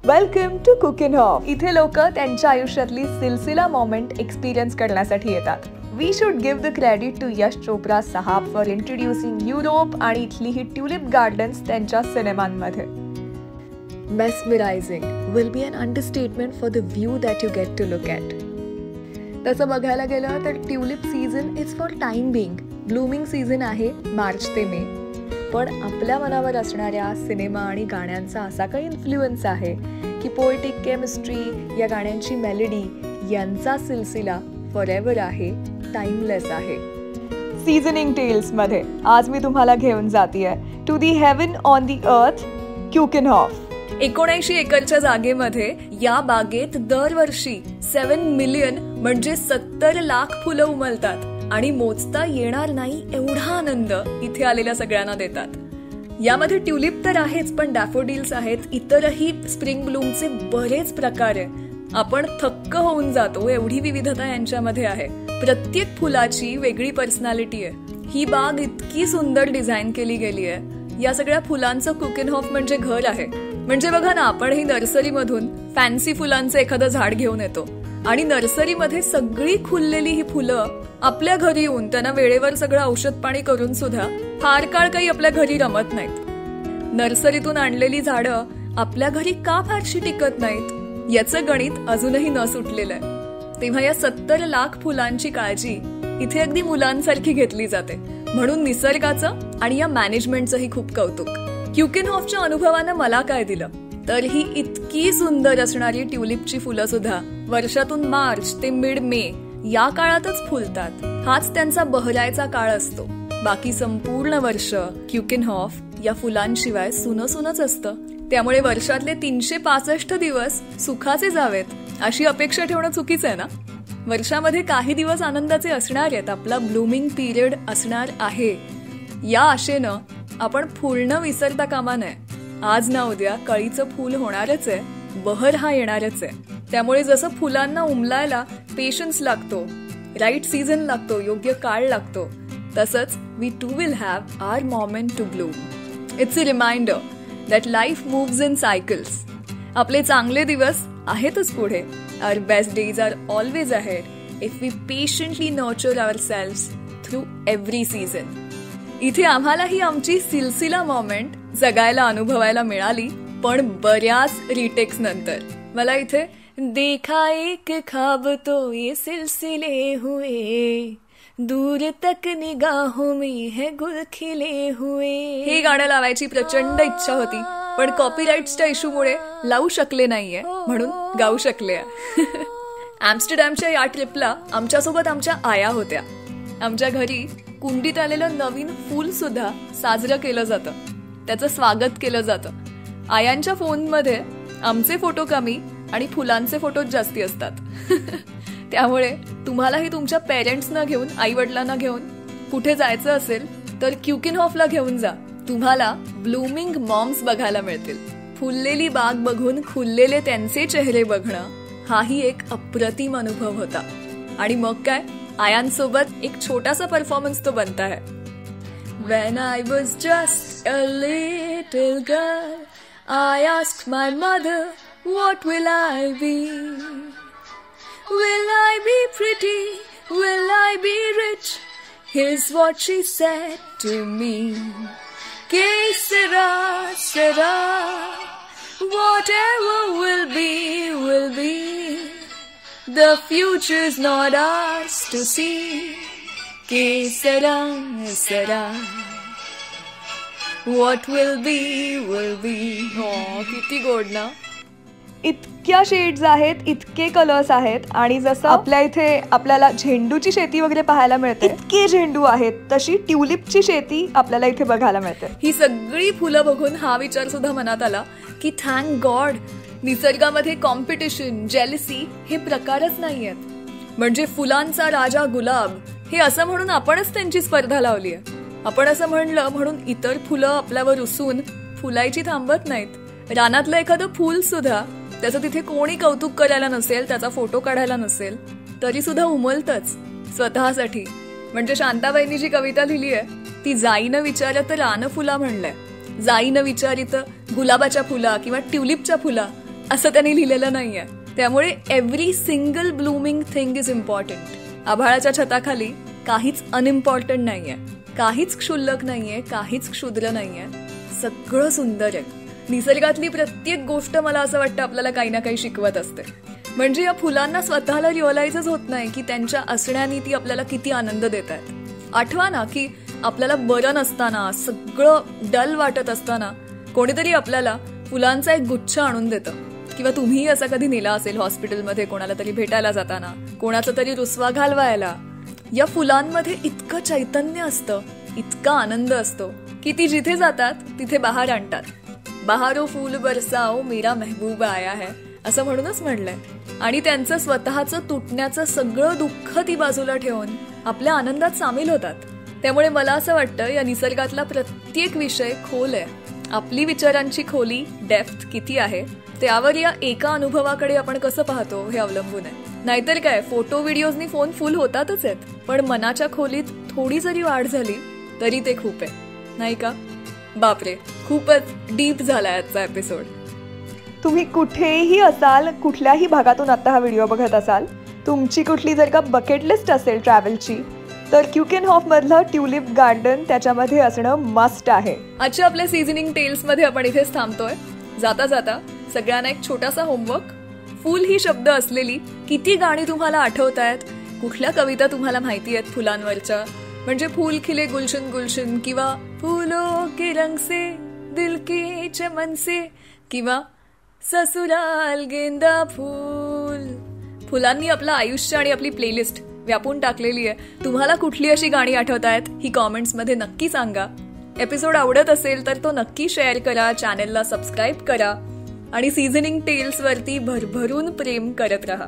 Welcome to cooking of. इथे लोक त्यांच्या आयुष्यातली सिलसिला मोमेंट एक्सपिरियन्स करण्यासाठी येतात. We should give the credit to Yash Chopra साहब फॉर इंट्रोड्युसिंग युरोप आणि इथली ही ट्युलिप गार्डन्स त्यांच्या सिनेमांमध्ये. Mesmerising will be an understatement for the view that you get to look at. तसं बघायला गेलं तर tulip season is for time being. Blooming season आहे मार्च ते मे. पण आपल्या मनावर असणाऱ्या सिनेमा आणि गाण्यांचा असा काही इन्फ्लुएन्स आहे की पोएटिक केमिस्ट्री, या गाण्यांची मेलडी यांचा सिलसिला फॉरएव्हर आहे, टाइमलेस आहे. सीझनिंग टेल्समध्ये आज मी तुम्हाला घेऊन जातीये to the heaven on the earth, Keukenhof. 79 एकरच्या जागेमध्ये या बागेत दरवर्षी 7 मिलियन म्हणजे 70 लाख फुलं उमलतात आणि मोजता येणार नाही एवढा आनंद इथे आलेल्या सगळ्यांना देतात. यामध्ये ट्युलिप तर आहेच, पण डॅफोडिल्स आहेत, इतरही स्प्रिंग ब्लूमचे बरेच प्रकार आहे. आपण थक्क होऊन जातो एवढी विविधता यांच्यामध्ये आहे. प्रत्येक फुलाची वेगळी पर्सनॅलिटी आहे. ही बाग इतकी सुंदर डिझाईन केली गेली आहे. या सगळ्या फुलांचं कुकेनहॉफ म्हणजे घर आहे. म्हणजे बघा ना, आपण ही नर्सरीमधून फॅन्सी फुलांचं एखादं झाड घेऊन येतो आणि नर्सरीमध्ये सगळी खुललेली ही फुलं आपल्या घरी येऊन त्यांना वेळेवर सगळं औषध पाणी करून सुद्धा फार काळ काही आपल्या घरी रमत नाहीत. नर्सरीतून आणलेली झाडं आपल्या घरी का फारशी टिकत नाहीत याचं गणित अजूनही न सुटलेलं आहे. तेव्हा या 70 लाख फुलांची काळजी इथे अगदी मुलांसारखी घेतली जाते. म्हणून निसर्गाचं आणि या मॅनेजमेंटचंही खूप कौतुक. क्युकेनहॉफच्या अनुभवानं मला काय दिलं तर ही इतकी सुंदर असणारी ट्युलिपची फुलं सुद्धा वर्षातून मार्च ते मिड मे या काळातच फुलतात. हाच त्यांचा बहरायचा काळ असतो. बाकी संपूर्ण वर्ष क्युकेनहॉफ या फुलांशिवाय सुनच असतं. त्यामुळे वर्षातले 365 दिवस सुखाचे जावेत अशी अपेक्षा ठेवणं चुकीचं आहे ना. वर्षामध्ये काही दिवस आनंदाचे असणार आहेत, आपला ब्लूमिंग पिरियड असणार आहे. या आशेनं आपण फुल न विसरता कामा नये. आज ना उद्या कळीचं फूल होणारच आहे, बहर हा येणारच आहे. त्यामुळे जसं फुलांना उमलायला पेशन्स लागतो, राईट सीझन लागतो, योग्य काळ लागतो, तसंच we too will have our moment to bloom. It's a reminder that life moves in cycles. आपले चांगले दिवस आहेतच पुढे. Our best days are always ahead if we patiently nurture ourselves through every season. इथे आम्हालाही आमची सिलसिला मोमेंट जगायला अनुभवायला मिळाली, पण बऱ्याच रिटेक्स नंतर. मला इथे देखा एक ख्वाब तो ये सिलसिले हुए, दूर तक निगाहों में है गुल खिले हुए, हे गाणं लावायची प्रचंड इच्छा होती, पण कॉपीराईट्सच्या इश्यूमुळे लावू शकले नाहीये, म्हणून गाऊ शकले. ॲम्स्टरडॅमच्या या ट्रिपला आमच्यासोबत आमच्या आया होत्या. आमच्या घरी कुंडीत आलेलं नवीन फूल सुद्धा साजरं केलं जातं, त्याचं स्वागत केलं जातं. आयांच्या फोनमध्ये आमचे फोटो कमी आणि फुलांचे फोटोज जास्ती असतात. त्यामुळे तुम्हालाही तुमच्या पेरेंट्सना घेऊन, आई वडिलांना घेऊन कुठे जायचं असेल तर क्युकेनहॉफला घेऊन जा. तुम्हाला ब्लूमिंग मॉम्स बघायला मिळतील. फुललेली बाग बघून खुललेले त्यांचे चेहरे बघणं हाही एक अप्रतिम अनुभव होता. आणि मग काय, आयांसोबत एक छोटासा परफॉर्मन्स तो बनता है. When I was just a little girl, I asked my mother, what will I be? Will I be pretty? Will I be rich? Here's what she said to me. Que sera, sera, whatever will be, will be. The future's not ours to see. Que sera, sera, what will be, will be. किती गोड ना. इतक्या shades आहेत, इतके colours आहेत. आणि जसं आपल्या इथे आपल्याला झेंडूची शेती वगैरे पाहायला मिळते, इतके झेंडू आहेत, तशी ट्युलिपची शेती आपल्याला इथे बघायला मिळते. ही सगळी फुलं बघून हा विचार सुद्धा मनात आला की थँक गॉड निसर्गामध्ये कॉम्पिटिशन, जेलसी हे प्रकारच नाहीयेत. म्हणजे फुलांचा राजा गुलाब हे असं म्हणून आपणच त्यांची स्पर्धा लावली आहे. आपण असं म्हणलं म्हणून इतर फुलं आपल्यावर रुसून फुलायची थांबत नाहीत. रानातलं एखादं फूल सुद्धा, त्याचं तिथे कोणी कौतुक करायला नसेल, त्याचा फोटो काढायला नसेल, तरी सुद्धा उमलतच स्वतःसाठी. म्हणजे शांताबाईंनी जी कविता लिहिली आहे ती जाईनं विचारत रान फुला म्हणलंय. जाईनं विचारित गुलाबाच्या फुला किंवा ट्युलिपच्या फुला असं त्यांनी लिहिलेलं नाहीये. त्यामुळे every single blooming thing is important. आभाळाच्या छताखाली काहीच अनइम्पॉर्टंट नाहीये, काहीच क्षुल्लक नाहीये, काहीच क्षुद्र नाहीये, सगळं सुंदर आहे. निसर्गातली प्रत्येक गोष्ट मला असं वाटतं आपल्याला काही ना काही शिकवत असते. म्हणजे या फुलांना स्वतःला रिअलाइजच होत नाही की त्यांच्या असण्याने ती आपल्याला किती आनंद देत आहेत. आठवा ना की आपल्याला बरं नसताना, सगळं डल वाटत असताना कोणीतरी आपल्याला फुलांचा एक गुच्छ आणून देतं. किंवा तुम्हीही असं कधी नेला असेल हॉस्पिटलमध्ये कोणाला तरी भेटायला जाताना, कोणाचा तरी रुसवा घालवायला. या फुलांमध्ये इतकं चैतन्य असतं, इतका आनंद असतो की ती जिथे जातात तिथे बहार आणतात. बहारो फूल बरसाओ मेरा महबूब आया है असं म्हणूनच म्हणलंय. आणि त्यांचं स्वतःचं तुटण्याचं सगळं दुःख ती बाजूला ठेवून आपल्या आनंदात सामील होतात. त्यामुळे मला असं वाटतं या निसर्गातला प्रत्येक विषय खोल आहे. आपली विचारांची खोली, डेप्थ किती आहे त्यावर या एका अनुभवाकडे आपण कसं पाहतो हे अवलंबून आहे. नाहीतर काय, फोटो व्हिडिओजनी फोन फुल होतातच आहेत, पण मनाच्या खोलीत थोडी जरी वाढ झाली तरी ते खूप आहे, नाही का? बापरे, खूपच डीप झालाय आजचा एपिसोड. तुम्ही कुठेही असाल, कुठल्याही भागातून आता हा व्हिडिओ बघत असाल, तुमची कुठली जर का बकेट लिस्ट असेल ट्रॅव्हलची, तर क्युकेनहॉफ मधलं ट्युलिप गार्डन त्याच्यामध्ये असणं मस्ट आहे. आजच्या आपल्या सीझनिंग टेल्स मध्ये आपण इथेच थांबतोय. जाता जाता सगळ्यांना एक छोटासा होमवर्क. फुल ही शब्द असलेली किती गाणी तुम्हाला आठवत आहेत? कुठल्या कविता तुम्हाला माहिती आहेत फुलांवरच्या? म्हणजे फूल खिले गुलशन गुलशन, किंवा फूलों के रंग से दिल के चमन से, किंवा ससुराल गेंदा फूल. फुलांनी आपलं आयुष्य आणि आपली प्लेलिस्ट व्यापून टाकलेली आहे. तुम्हाला कुठली अशी गाणी आठवत आहेत ही कॉमेंट्स मध्ये नक्की सांगा. एपिसोड आवडत असेल तर तो नक्की शेअर करा, चॅनलला सबस्क्राईब करा आणि सीझनिंग टेल्स वरती भरभरून प्रेम करत राहा.